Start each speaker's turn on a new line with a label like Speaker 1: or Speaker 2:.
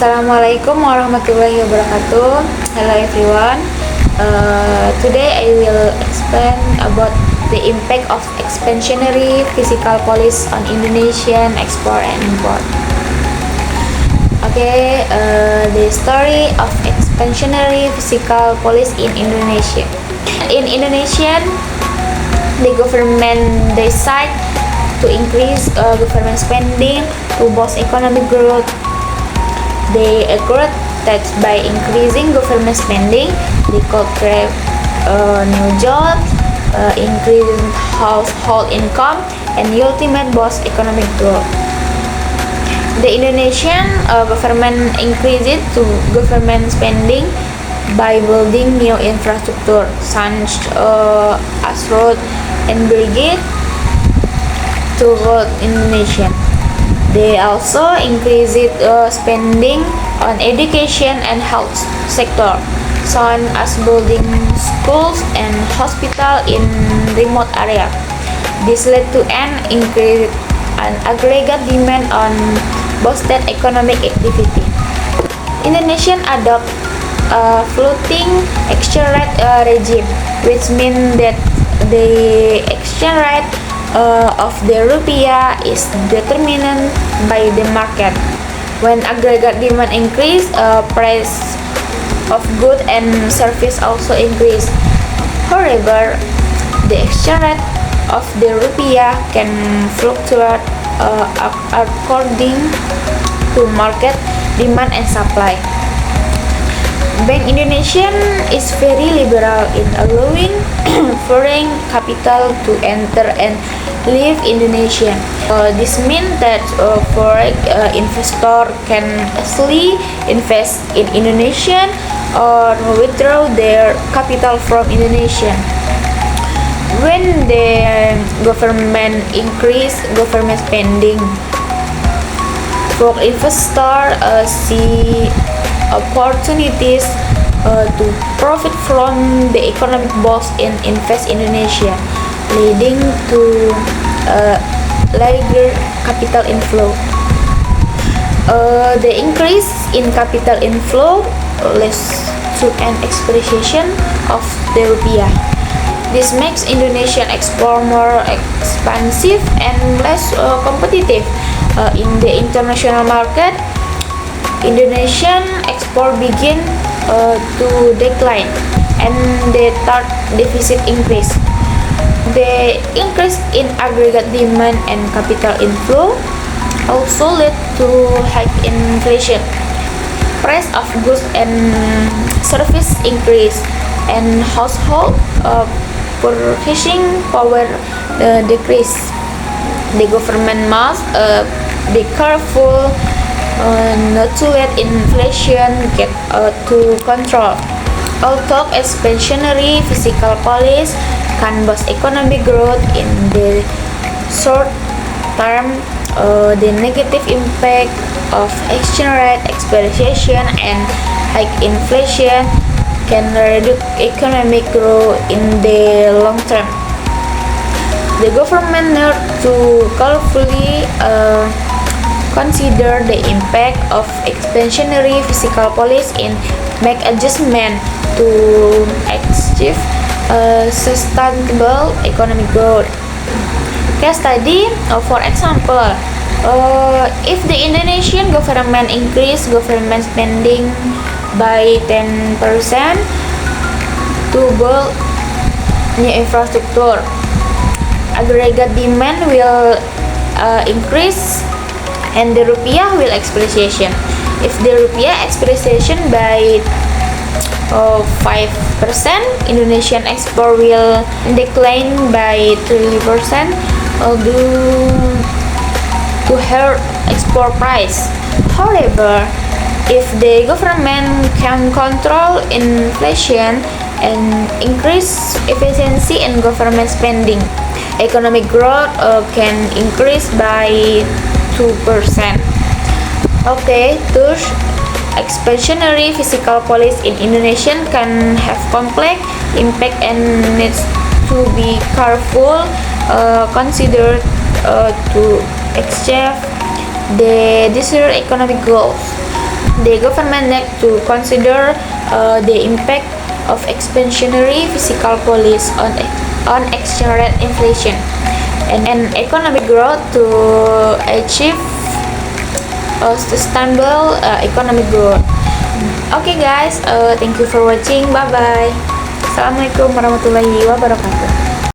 Speaker 1: Assalamualaikum warahmatullahi wabarakatuh. Hello everyone. Today I will explain about the impact of expansionary fiscal policy on Indonesian export and import. The story of expansionary fiscal policy in Indonesia. In Indonesia, the government decide to increase government spending to boost economic growth. They agreed that by increasing government spending, they could create new jobs, increase household income, and ultimate boost economic growth. The Indonesian government increased to government spending by building new infrastructure such as road and bridges throughout Indonesia. They also increased spending on education and health sector, such as building schools and hospitals in remote areas. This led to an increase in aggregate demand on boosted economic activity. Indonesia adopt a floating exchange rate regime, which means that the exchange rate of the rupiah is determined by the market. When aggregate demand increase, price of goods and service also increase. However, the exchange rate of the rupiah can fluctuate according to market demand and supply. Bank Indonesia is very liberal in allowing foreign capital to enter and leave Indonesia. This means that foreign investor can easily invest in Indonesia or withdraw their capital from Indonesia. When the government increase government spending, for investors see opportunities to profit from the economic boost and invest in Indonesia, leading to larger capital inflow. The increase in capital inflow leads to an appreciation of the rupiah. This makes Indonesian export more expensive and less competitive in the international market. Indonesian export begin to decline and the third deficit increase. The increase in aggregate demand and capital inflow also led to high inflation. Price of goods and service increase and household purchasing power decrease. The government must be careful not to let inflation get to control. Although expansionary fiscal policy can boost economic growth in the short term, the negative impact of exchange rate appreciation and high inflation can reduce economic growth in the long term. The government needs to carefully consider the impact of expansionary fiscal policy and make adjustment to achieve sustainable economic growth. Case study, for example, if the Indonesian government increase government spending by 10% to build new infrastructure, aggregate demand will increase and the rupiah will appreciation. If the rupiah appreciation by 5%, Indonesian export will decline by 3% due to her export price. However, if the government can control inflation and increase efficiency in government spending, economic growth can increase by 2%. Thus, expansionary fiscal policy in Indonesia can have complex impact and needs to be careful considered to achieve the desired economic goals. The government need to consider the impact of expansionary fiscal policy on exchange rate inflation and economic growth to achieve a sustainable economic growth. Okay guys, thank you for watching. Bye bye. Assalamualaikum warahmatullahi wabarakatuh.